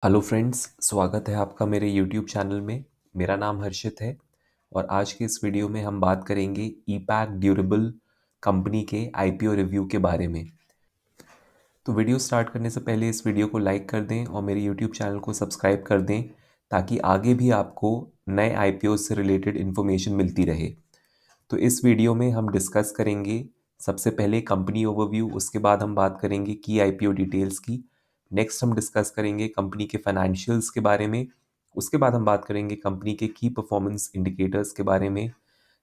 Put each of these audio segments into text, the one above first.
Hello friends, स्वागत है आपका मेरे यूट्यूब चैनल में। मेरा नाम हर्षित है और आज के इस वीडियो में हम बात करेंगे ईपैक ड्यूरेबल कंपनी के आईपीओ रिव्यू के बारे में। तो वीडियो स्टार्ट करने से पहले इस वीडियो को लाइक कर दें और मेरे यूट्यूब चैनल को सब्सक्राइब कर दें ताकि आगे भी आपको नए आईपीओ से रिलेटेड इन्फॉर्मेशन मिलती रहे। तो इस वीडियो में हम डिस्कस करेंगे सबसे पहले कंपनी ओवरव्यू, उसके बाद हम बात करेंगे की आईपीओ डिटेल्स की। नेक्स्ट हम डिस्कस करेंगे कंपनी के फाइनेंशियल्स के बारे में। उसके बाद हम बात करेंगे कंपनी के की परफॉर्मेंस इंडिकेटर्स के बारे में।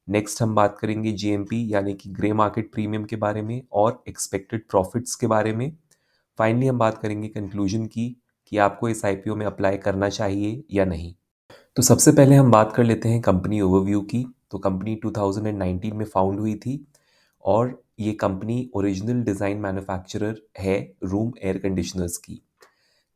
नेक्स्ट हम बात करेंगे जीएमपी यानी कि ग्रे मार्केट प्रीमियम के बारे में और एक्सपेक्टेड प्रॉफिट्स के बारे में। फाइनली हम बात करेंगे कंक्लूजन की कि आपको इस आईपीओ में अप्लाई करना चाहिए या नहीं। तो सबसे पहले हम बात कर लेते हैं कंपनी ओवरव्यू की। तो कंपनी 2019 में फाउंड हुई थी और ये कंपनी ओरिजिनल डिज़ाइन मैन्युफैक्चरर है रूम एयर कंडीशनर्स की।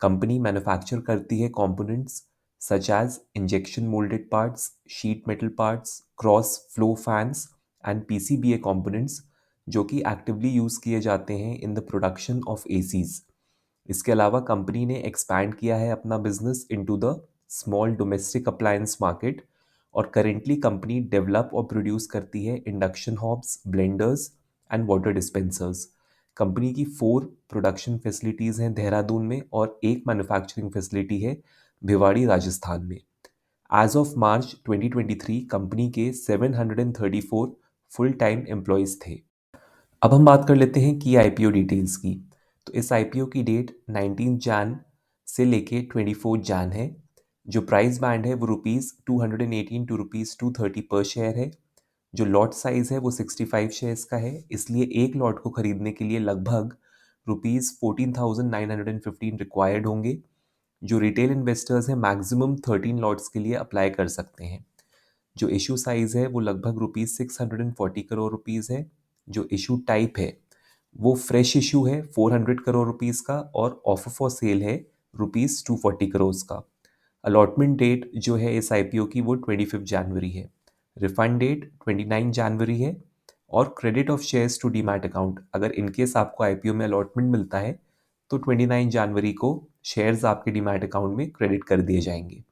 कंपनी मैन्युफैक्चर करती है components such as injection moulded parts, sheet metal parts, cross flow fans and PCBA components जो कि एक्टिवली यूज़ किए जाते हैं in the production of ACs. इसके अलावा कंपनी ने एक्सपैंड किया है अपना business into the small domestic appliance market और करेंटली कंपनी डेवलप और प्रोड्यूस करती है induction hobs, blenders and water dispensers. Company की 4 प्रोडक्शन फैसिलिटीज़ हैं देहरादून में और एक मैन्युफैक्चरिंग फैसिलिटी है भिवाड़ी राजस्थान में। एज ऑफ मार्च 2023 कंपनी के 734 फुल टाइम एम्प्लॉयज़ थे। अब हम बात कर लेते हैं की आईपीओ डिटेल्स की। तो इस आईपीओ की डेट 19 जैन से लेके 24 जैन है। जो प्राइस बैंड है वो ₹218 टू ₹230 पर शेयर है। जो लॉट साइज़ है वो 65 शेयर्स का है, इसलिए एक लॉट को खरीदने के लिए लगभग ₹14,915 रिक्वायर्ड होंगे। जो रिटेल इन्वेस्टर्स हैं मैक्सिमम 13 लॉट्स के लिए अप्लाई कर सकते हैं। जो इशू साइज़ है वो लगभग ₹640 करोड़ है। जो इशू टाइप है वो फ्रेश इशू है 400 करोड़ रुपीस का और ऑफर फॉर सेल है ₹240 करोड़ का। अलॉटमेंट डेट जो है इस आईपीओ की वो 25 जनवरी है। रिफंड डेट 29 जनवरी है और credit of shares to demat account, अगर इनकेस आपको आईपीओ में अलॉटमेंट मिलता है तो 29 जनवरी को शेयर्स आपके डीमैट अकाउंट में क्रेडिट कर दिए जाएंगे।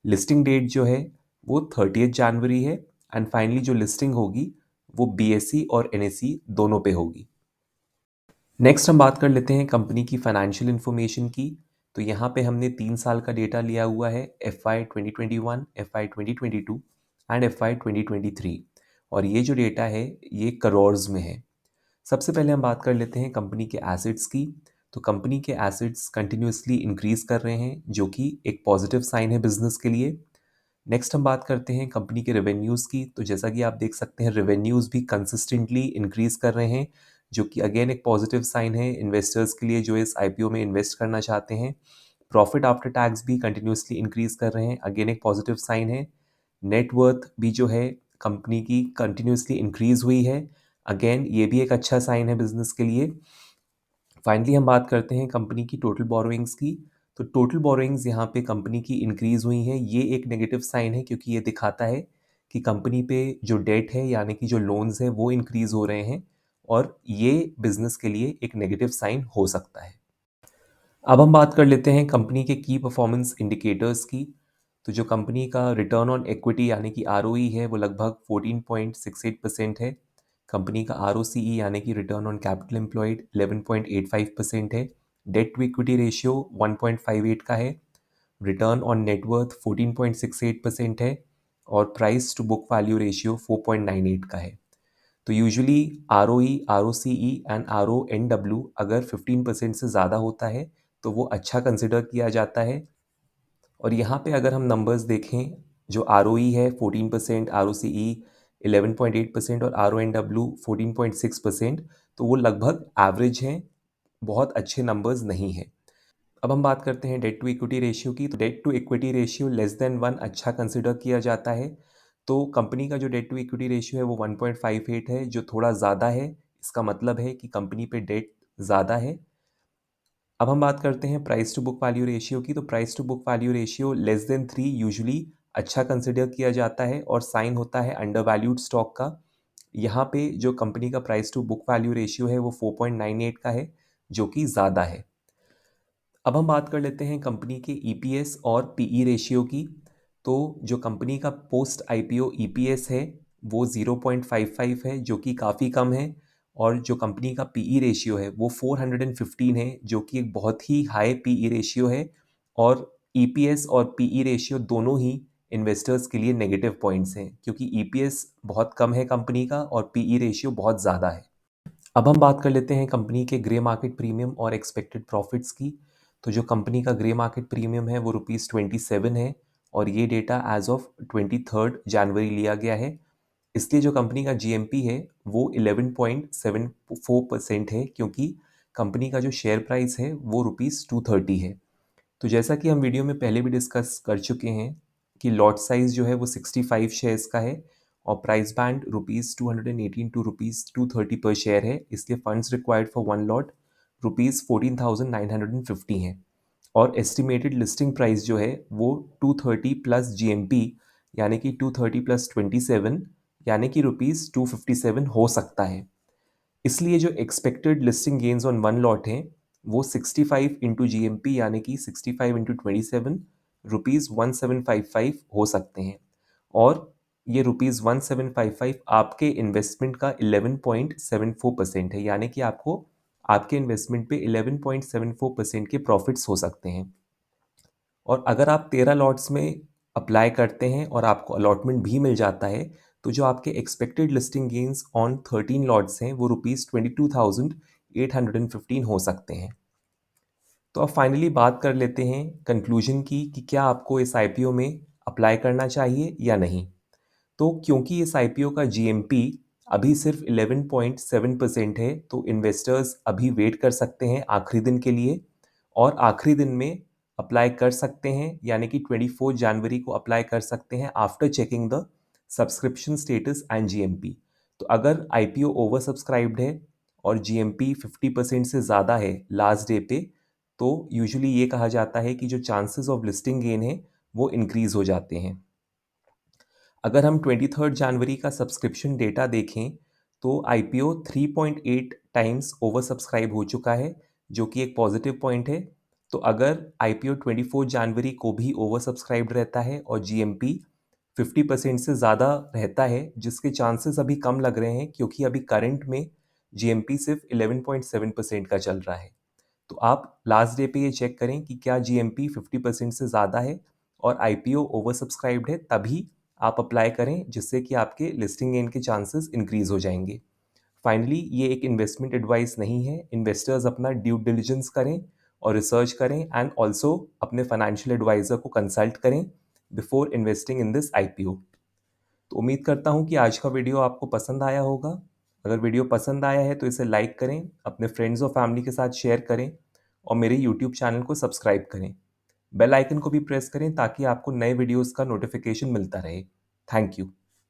लिस्टिंग डेट जो है वो 30 जनवरी है एंड फाइनली जो लिस्टिंग होगी वो बीएसई और एनएसई दोनों पे होगी। नेक्स्ट हम बात कर लेते हैं कंपनी की फाइनेंशियल इन्फॉर्मेशन की। तो यहाँ पे हमने 3 साल का डेटा लिया हुआ है, FY 2021, FY 2022 एंड FY 2023 और ये जो डेटा है ये करोर्स में है। सबसे पहले हम बात कर लेते हैं कंपनी के एसेट्स की। तो कंपनी के एसेट्स कंटिन्यूसली इंक्रीज कर रहे हैं जो कि एक पॉजिटिव साइन है बिजनेस के लिए। नेक्स्ट हम बात करते हैं कंपनी के रेवेन्यूज़ की। तो जैसा कि आप देख सकते हैं रेवेन्यूज़ भी कंसिस्टेंटली इंक्रीज कर रहे हैं जो कि अगेन एक पॉजिटिव साइन है इन्वेस्टर्स के लिए जो इस आईपीओ में इन्वेस्ट करना चाहते हैं। प्रॉफिट आफ्टर टैक्स भी कंटिन्यूसली इंक्रीज कर रहे हैं, अगेन एक पॉजिटिव साइन है। नेट वर्थ भी जो है कंपनी की कंटिन्यूसली इंक्रीज हुई है, अगेन ये भी एक अच्छा साइन है बिजनेस के लिए। फाइनली हम बात करते हैं कंपनी की टोटल बोरोइंग्स की। तो टोटल बोरोइंग्स यहाँ पे कंपनी की इंक्रीज हुई हैं, ये एक नेगेटिव साइन है क्योंकि ये दिखाता है कि कंपनी पे जो डेट है यानी कि जो लोन्स हैं वो इंक्रीज हो रहे हैं और ये बिजनेस के लिए एक नेगेटिव साइन हो सकता है। अब हम बात कर लेते हैं कंपनी के की परफॉर्मेंस इंडिकेटर्स की। तो जो कंपनी का रिटर्न ऑन इक्विटी यानी कि आरओई है वो लगभग 14.68% है। कंपनी का आरओसीई यानी कि रिटर्न ऑन कैपिटल एम्प्लॉयड 11.85% है। डेट टू इक्विटी रेशियो 1.58 का है। रिटर्न ऑन नेटवर्थ 14.68% है और price to book value ratio 4.98 का है। तो usually R O E, R O C E and R O N W अगर 15% से ज़्यादा होता है तो वो अच्छा कंसिडर किया जाता है। और यहाँ पे अगर हम नंबर्स देखें, जो आर ओ ई है 14%, आर ओ सी ई 11.8% और आर ओ एन डब्ल्यू 14.6%, तो वो लगभग एवरेज हैं, बहुत अच्छे नंबर्स नहीं हैं। अब हम बात करते हैं डेट टू इक्विटी रेशियो की। तो debt to equity ratio less than 1 अच्छा कंसिडर किया जाता है। तो कंपनी का जो डेट टू इक्विटी रेशियो है वो 1.58 है जो थोड़ा ज़्यादा है। इसका मतलब है कि कंपनी पे डेट ज़्यादा है। अब हम बात करते हैं price to book value ratio की। तो price to book value ratio less than 3 usually अच्छा कंसिडर किया जाता है और साइन होता है अंडर वैल्यूड स्टॉक का। यहाँ पे जो कंपनी का price to book value ratio है वो 4.98 का है जो कि ज़्यादा है। अब हम बात कर लेते हैं कंपनी के ईपीएस और पीई रेशियो की। तो जो कंपनी का पोस्ट आईपीओ ईपीएस है वो 0.55 है, जो कि काफ़ी कम है। और जो कंपनी का पीई रेशियो है वो 415 है, जो कि एक बहुत ही हाई पीई रेशियो है। और ईपीएस और पीई रेशियो दोनों ही इन्वेस्टर्स के लिए नेगेटिव पॉइंट्स हैं, क्योंकि ईपीएस बहुत कम है कंपनी का और पीई रेशियो बहुत ज़्यादा है। अब हम बात कर लेते हैं कंपनी के ग्रे मार्केट प्रीमियम और एक्सपेक्टेड प्रॉफिट्स की। तो जो कंपनी का ग्रे मार्केट प्रीमियम है वो ₹27 है, और ये डेटा एज ऑफ 23 जनवरी लिया गया है। इसलिए जो कंपनी का जीएमपी है वो 11.74% है, क्योंकि कंपनी का जो शेयर प्राइस है वो ₹230 है। तो जैसा कि हम वीडियो में पहले भी डिस्कस कर चुके हैं कि लॉट साइज़ जो है वो 65 शेयर्स का है, और प्राइस बैंड ₹218 टू ₹230 पर शेयर है। इसलिए funds required for one lot ₹14,950 हैं। और एस्टिमेटेड लिस्टिंग प्राइस जो है वो 230 प्लस जीएमपी, यानी कि 230 प्लस 27, यानी कि ₹257 हो सकता है। इसलिए जो expected listing gains on one lot हैं वो 65 इंटू जीएमपी, यानी कि 65 इंटू 27, ₹1755 हो सकते हैं। और ये ₹1755 आपके इन्वेस्टमेंट का 11.74% है, यानी कि आपको आपके इन्वेस्टमेंट पे 11.74% के प्रॉफिट्स हो सकते हैं। और अगर आप 13 लॉट्स में अप्लाई करते हैं और आपको अलॉटमेंट भी मिल जाता है, तो जो आपके expected listing gains on 13 lots हैं वो ₹22,815 हो सकते हैं। तो अब फाइनली बात कर लेते हैं कंक्लूजन की कि क्या आपको इस आईपीओ में अप्लाई करना चाहिए या नहीं। तो क्योंकि इस आईपीओ का जीएमपी अभी सिर्फ 11.7% है, तो इन्वेस्टर्स अभी वेट कर सकते हैं आखिरी दिन के लिए, और आखिरी दिन में अप्लाई कर सकते हैं, यानी कि 24 जनवरी को अप्लाई कर सकते हैं after checking the subscription status and GMP. तो अगर आईपीओ ओवर सब्सक्राइब्ड है और जीएमपी 50% से ज़्यादा है लास्ट डे पे, तो यूजुअली ये कहा जाता है कि जो चांसेस ऑफ लिस्टिंग गेन है वो इंक्रीज हो जाते हैं। अगर हम 23 जनवरी का सब्सक्रिप्शन डेटा देखें तो आईपीओ 3.8 टाइम्स ओवर सब्सक्राइब हो चुका है, जो कि एक पॉजिटिव पॉइंट है। तो अगर आईपीओ 24 जनवरी को भी ओवर सब्सक्राइब्ड रहता है और जीएमपी 50% से ज़्यादा रहता है, जिसके चांसेस अभी कम लग रहे हैं क्योंकि अभी करंट में जीएमपी सिर्फ 11.7% का चल रहा है। तो आप लास्ट डे पे ये चेक करें कि क्या जीएमपी 50% से ज़्यादा है और आईपीओ ओवर सब्सक्राइब्ड है, तभी आप अप्लाई करें, जिससे कि आपके लिस्टिंग गेन के चांसेस इंक्रीज हो जाएंगे। फाइनली ये एक इन्वेस्टमेंट एडवाइस नहीं है। इन्वेस्टर्स अपना ड्यू डिलिजेंस करें और रिसर्च करें, एंड ऑल्सो अपने फाइनेंशियल एडवाइज़र को कंसल्ट करें before investing in this IPO. तो उम्मीद करता हूँ कि आज का वीडियो आपको पसंद आया होगा। अगर वीडियो पसंद आया है तो इसे लाइक करें, अपने फ्रेंड्स और फैमिली के साथ शेयर करें, और मेरे यूट्यूब चैनल को सब्सक्राइब करें। बेल आइकन को भी प्रेस करें ताकि आपको नए वीडियोस का नोटिफिकेशन मिलता रहे। Thank you.